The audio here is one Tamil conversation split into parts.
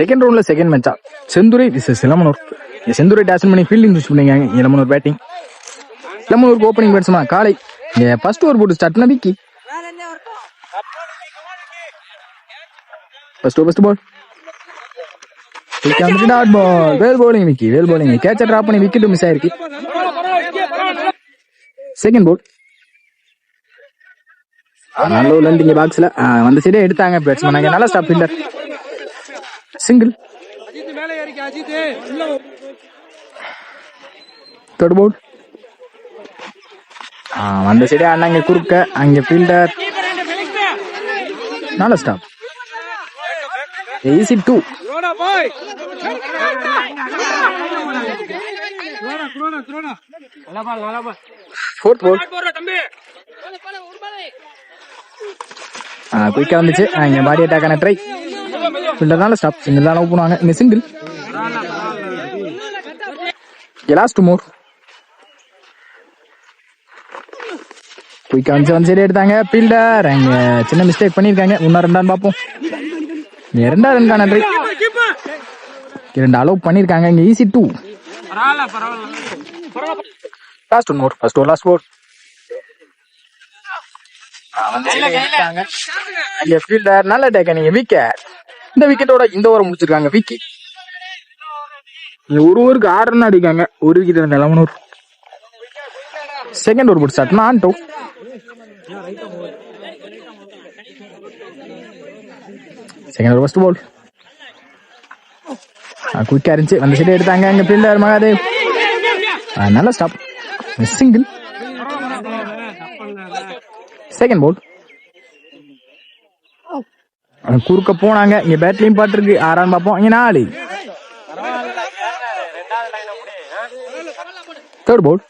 செகண்ட் ரவுண்ட்ல செகண்ட் மேட்சா செந்துரை விசஸ் இளமனூர். செந்துரை டேஷன் பண்ணி ஃபீல்டிங் சூஸ் பண்ணிருக்காங்க. இளமனூர் பேட்டிங். இளமனூருக்கு ஓப்பனிங் பேட்ஸ்மேன் காலை. ஃபர்ஸ்ட் ஓவர் போட்டு ஸ்டார்ட் பண்ண Vicky. First ball dot ball. Well bowling Vicky. கேட்ச டிராப் பண்ணி விக்கெட் மிஸ் ஆயிருக்கு. செகண்ட் பால் நல்ல லண்டிங் பாக்ஸ்ல வந்து சரியா எடுத்தாங்க பேட்ஸ்மேன். நல்ல stop fielder. Single. Third ball வந்த சரியா அண்ணாங்க குறுக்க. அங்க ஃபீல்டர் நல்ல ஸ்டாப். ஈஸி 2. ஃபோர்த் பால் குயிக்கா வந்துச்சு. இங்க பாடி அட்டாக் ஆன ட்ரை. ஃபீல்டர்னால ஸ்டாப். சிங்கிள் தான் லவ் பண்ணுவாங்க. இங்க சிங்கிள். லாஸ்ட் மோர் குயிக்கா வந்து சரி எடுத்தாங்க ஃபீல்டர். அங்க சின்ன மிஸ்டேக் பண்ணிருக்காங்க. இன்னும் ரெண்டான்னு பார்ப்போம். 2 ரன்கான ட்ரை. 2 அலோவ் பண்ணிருக்காங்க. இங்க easy 2. Last one more. First over last over. Fielder நல்ல டேக்கனிங் விக்கெட். இந்த விக்கெட்டோட இந்த ஓவர் முடிச்சிருக்காங்க விக்கி. ஒரு ஓவருக்கு 6 ரன் அடிக்காங்க. ஒரு விக்கெட் இளமனூர். செகண்ட் ஓவர் போட்டு ஸ்டார்ட் ஆண்டோ. செகண்ட் ஓவர் ஃபர்ஸ்ட் பால் குயிக்கா இருந்துச்சு. வந்து சைடு எடுத்தாங்க. அங்க ஃபீல்டர் மகாதேவ் நல்ல ஸ்டாப். சிங்கிள். செகண்ட் பால் குறுக்க போனாங்க. இங்க பேட்லயும் பாட்டு இருக்கு. 6 பார்ப்போம். இங்க 4. தேர்ட் பால்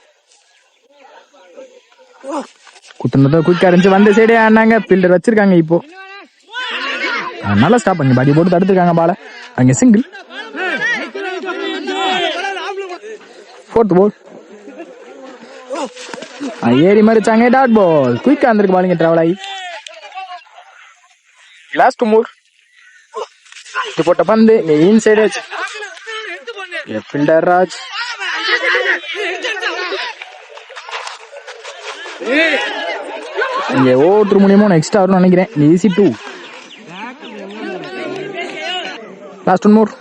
குத்துனது குயிக்கா இருந்துச்சு. வந்து சைடே ஆனாங்க. ஃபீல்டர் வச்சிருக்காங்க. இப்போ நல்ல ஸ்டாப். அங்க பாடி போட்டு தடுத்துருக்காங்க பால. அங்க சிங்கிள். ஃபோர்த் பால் ஏறி மறிச்சாங்க. Dot ball. குயிக்கா வந்திருக்கு பாலிங்க டிராவல் ஆகி. லாஸ்ட் மூர் போட்ட பந்து இன்சைட் ஃபீல்டர் ராஜ். இங்க ஓட்டு மூலியமா எக்ஸ்ட்ரா வரும்னு நினைக்கிறேன். ஈஸி 2. லாஸ்ட் ஒன் மோர்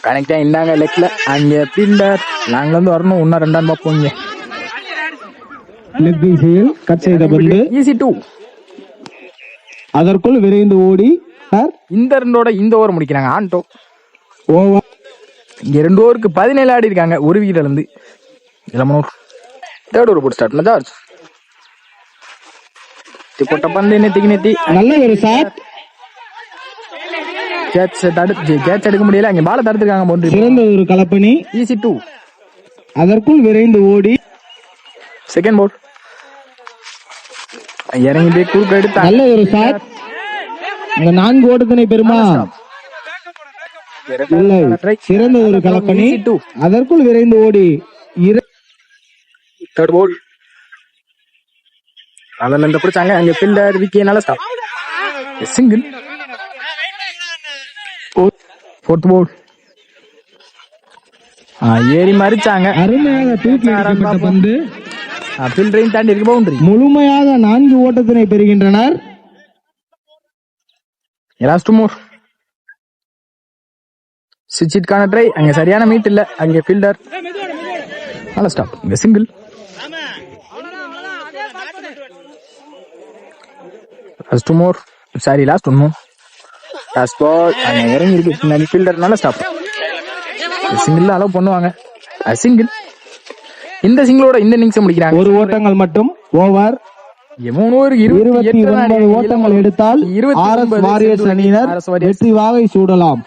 கனெக்டா இந்தாங்க லெக்ல. அங்க ஃபீல்டர் லாங்ல இருந்து வரணும். இன்னும் 2 ரன் பார்ப்போம். இங்க லெக் பீஸில் கட் செய்த பந்து ஈஸி 2. அதற்குள் விரைந்து ஓடி இந்த ரன்னோட இந்த ஓவர் முடிக்கிறாங்க ஆண்டோ. ஓவர் இங்க 2 ஓவருக்கு 17 ஆடி இருக்காங்க. ஒரு விக்கெட்ல இருந்து இளமனூர். தேர்ட் ஓவர் போட்டு ஸ்டார்ட் பண்ண ஜார்ஜ். போட்ட பந்து நெத்தி நல்ல ஒரு ஷாட். கேட்ச் எடுக்க முடியல. அங்க பால தடுத்துருக்காங்க. பவுண்டரி. சிறந்த ஒரு கலப்பணி. ஈஸி 2. அதற்குள் விரைந்து ஓடி செகண்ட் பால் இறங்கி போய் குறுக்க எடுத்தாங்க. நல்ல ஒரு ஷாட். 4 ஓட்டத்தினை பெறுமா? சிறந்த ஒரு கலப்பணி. அதற்குள் விரைந்து ஓடி தேர்ட் பால் அதன் பிடிச்சாங்க. அங்க ஃபீல்டர் விக்கி நல்ல ஸ்டாப். சிங்கிள். ஃபோர்த் பால் ஏறி மறிச்சாங்க. அருமையாக தூக்கி எறியப்பட்ட பந்து ஃபீல்டரையும் தாண்டி இருக்கு. பவுண்டரி. முழுமையாக 4 ஓட்டத்தினை பெறுகின்றனர். லாஸ்ட் மோர் சிச்சிட்கான ட்ரை. அங்க சரியான மீட் இல்ல. அங்க ஃபீல்டர் நல்ல ஸ்டாப். இங்க single. Last more sorry last one more. Last ball அங்க இறங்கி இருக்கு. ஃபீல்டர் நல்ல ஸ்டாப். சிங்கிள் அலோவ் பண்ணுவாங்க. சிங்கிள். இந்த சிங்கிளோட இந்த இன்னிங்ஸ் முடிக்கிறாங்க. 1 ஓட்டங்கள் மட்டும். ஓவர் 3 ஓவர் 29 ஓட்டங்கள் எடுத்தால் RS வாரியர்ஸ் அணியினர் வெற்றி வாகை சூடலாம்.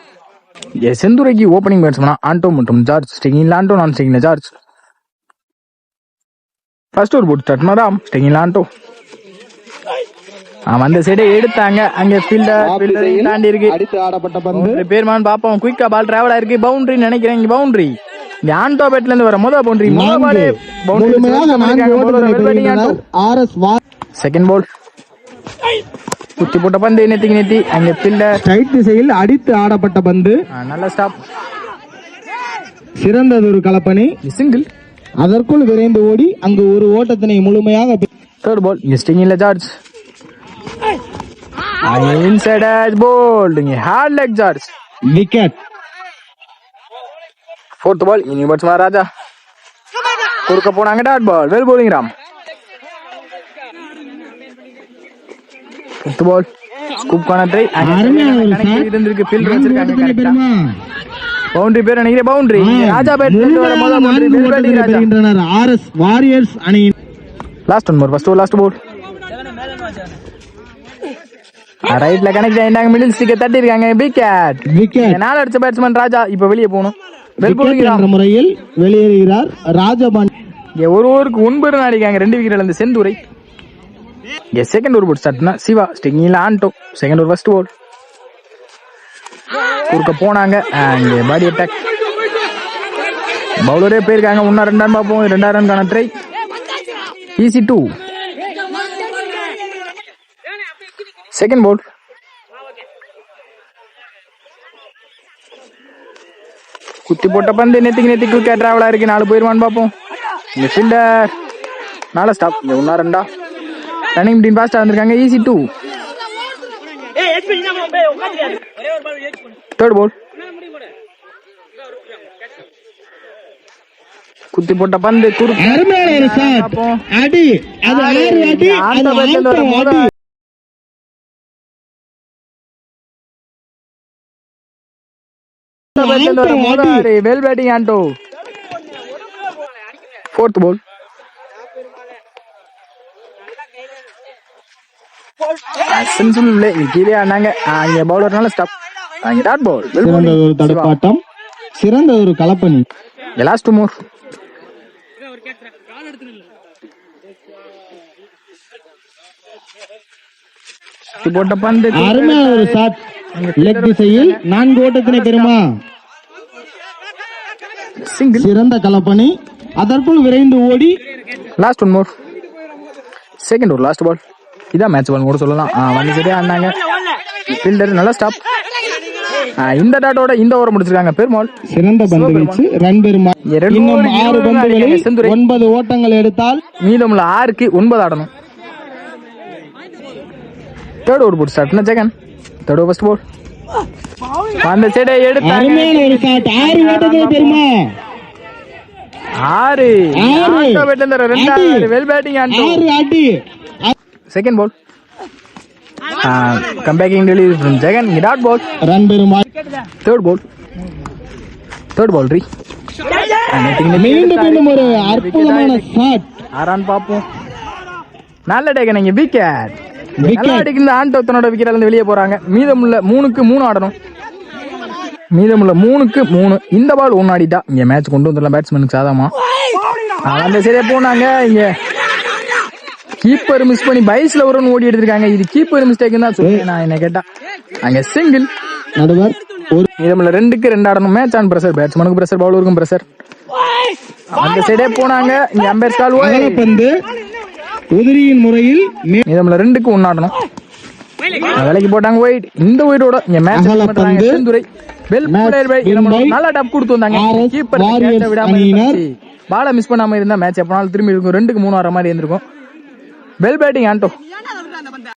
செந்துரைக்கு ஓபனிங் பேட்ஸ்மேனா ஆண்டோ மற்றும் ஜார்ஜ். ஸ்டெகின்ல ஆண்டோ, நான் ஸ்டெகின்ல ஜார்ஜ். ஃபர்ஸ்ட் ஓவர் போட்டு ஸ்டார்ட் பண்ணாராம். ஸ்டெகின்ல ஆண்டோ அந்த சைடே எடுத்தாங்க. அங்க ஃபீல்டர் தாண்டி இருக்கு. அடித்து ஆடப்பட்ட பந்து பேர்மான் பாப்போம். குயிக்கா பால் டிராவல் ஆயிருக்கு. பவுண்டரி நினைக்கிறேன். இங்க பவுண்டரி. இங்க ஆண்டோ பேட்ல இருந்து வர முதல் பவுண்டரி. முழுமையாக 4 ஓட்டங்களை பெறுகின்றனர் RS. செகண்ட் பால் குத்தி போட்ட பந்து நெத்தி அங்க பில்லர் ஸ்ட்ரைட் திசையில் அடித்து ஆடப்பட்ட பந்து. நல்ல ஸ்டாப். சிறந்ததொரு கலப்பணி. சிங்கிள். அதற்குள் விரைந்து ஓடி அங்கு ஒரு ஓட்டத்தினை முழுமையாக. Third ball. இங்க ஸ்டிங் இல்ல ஜார்ஜ். Inside edge bowled. இங்க ஹார்ட் லெக் ஜார்ஜ். விக்கெட். Fourth ball. இனி பேட்ஸ்மேன் ராஜா குறுக்க போனாங்க. Dot ball. Well bowling Ram. Fifth ball. Scoop corner try. இருந்திருக்கு ஃபீல்டர் வச்சிருக்காங்க. பவுண்டரி பேர் நினைக்கிறேன். பவுண்டரி. ராஜா பேட் வர முதல் boundary. Well batting Raja. RS warriors அணியின் last one more. First last ball. ரைட்ல கனெக்ட் ஆயிட்டாங்க. மிடில் ஸ்டிக்கை தட்டி இருக்காங்க. விக்கெட். விக்கெட். நாலு அடிச்ச பேட்ஸ்மேன் ராஜா இப்ப வெளியே போகணும். வெல் போலிங் என்ற முறையில் வெளியேறுகிறார் ராஜபாண்டி. ஒரு ஓவருக்கு 9 ரன் அடிக்காங்க. 2 விக்கெட் இழந்த செந்துரை. செகண்ட் ஓவர் போட்டு ஸ்டார்ட்னா சிவா ஸ்டிங்கில Anto. Second over first ball. குறுக்க போனாங்க. பாடி அட்டாக். பவுலரே போயிருக்காங்க. இன்னும் 2 ரன் பார்ப்போம். 2 ரன்கான ட்ரை. ஈஸி 2. Second ball. குத்தி போட்ட பந்து நெத்திக்கு குயிக்கா டிராவலா இருக்கு. 4 போயிருவான்னு பார்ப்போம். இந்த ஃபீல்டர் நாலு ஸ்டாப். இங்க இன்னும் 2 ரன்னிங் டீம் பாஸ்டா வந்திருக்காங்க. ஈஸி 2. Third ball. குத்தி போட்ட பந்து குறுக்கு. அடி. அது 6 அடி. Well batting Anto. Fourth ball. கீழே ஆனாங்க. பவுலர்னால ஸ்டாப். Dot ball. சிறந்த ஒரு தடுப்பாட்டம். சிறந்த ஒரு கலப்பணி. லாஸ்ட் மோர். போட்ட பந்து அருமையான ஒரு ஷாட். லெக் திசையில் 4 ஓட்டத்தினை பெறுமா. சிங்கிள். சிறந்த கலப்பணி. அதற்குள் விரைந்து ஓடி. Last one more. Second over last ball. இதான் மேட்ச் பால் கூட சொல்லலாம். வந்து சரியா ஆனாங்க. ஃபீல்டர் நல்ல ஸ்டாப். இந்த டாட்டோட இந்த ஓவர் முடிச்சிருக்காங்க. பெருமாள். சிறந்த பந்து வீச்சு. ரன் பெருமாள். இன்னும் 6 பந்துகளில் 9 ஓட்டங்கள் எடுத்தால் மீதமுள்ள 6க்கு 9 ஆடணும். தேர்ட் ஓவர் போட்டு ஸ்டார்ட்னா Jagan. Third over first ball. அந்த சைடை எடுத்தாங்க. 6 ஓட்டங்கள் பெருமா. 6. ஆண்டோ பேட்ல இருந்து 2 வெல் பேட்டிங் ஆண்டோ. 6 அடி. Second ball. Comebacking delivery from Jagan. Dot ball. Run Perumal. Third ball. Third ball. மீண்டும் ஒரு அற்புதமான ஷாட். 6 ரன் பாப்போம். நல்ல டேக். நீங்க விக்கெட். நல்லா அடிக்கிற ஆண்டோ தன்னோட விக்கெட்ல இருந்து வெளியே போறாங்க. மீதமுள்ள 3க்கு 3 ஆடணும். மீதமுள்ள 3க்கு 3. இந்த பால் 1 ஆடிட்டா இங்க மேட்ச் கொண்டு வந்துடலாம் பேட்ஸ்மேனுக்கு சாதமா. அந்த சரியா போனாங்க. இங்க கீப்பர் மிஸ் பண்ணி பைஸ்ல ஒரு ஓடி எடுத்திருக்காங்க. இது கீப்பர் மிஸ்டேக் தான் சொல்லுவேன் நான். என்ன கேட்டா அங்க சிங்கிள். நடுவர். மீதமுள்ள 2க்கு 2 ஆடணும். Match on pressure. பேட்ஸ்மேனுக்கு பிரஷர், பவுலருக்கும் பிரஷர். அந்த சைடே போனாங்க. இங்க அம்பேர் கால் பந்து உதிரியின் முறையில் மீதமுள்ள 2க்கு 1 ஆடணும். வேலைக்கு போட்டாங்க. ஒயிட். இந்த ஒயிட்டோட இங்க மேட்ச் பண்றாங்க. Senthurai well player by. நல்லா டப் கொடுத்து வந்தாங்க. கீப்பர் கேட்ச விடாம பால மிஸ் பண்ணாம இருந்தா மேட்ச் எப்பனாலும் திரும்பி இருக்கும். 2க்கு 3 ஆற மாதிரி இருந்திருக்கும். வெல் பேட்டிங் ஆண்டோ.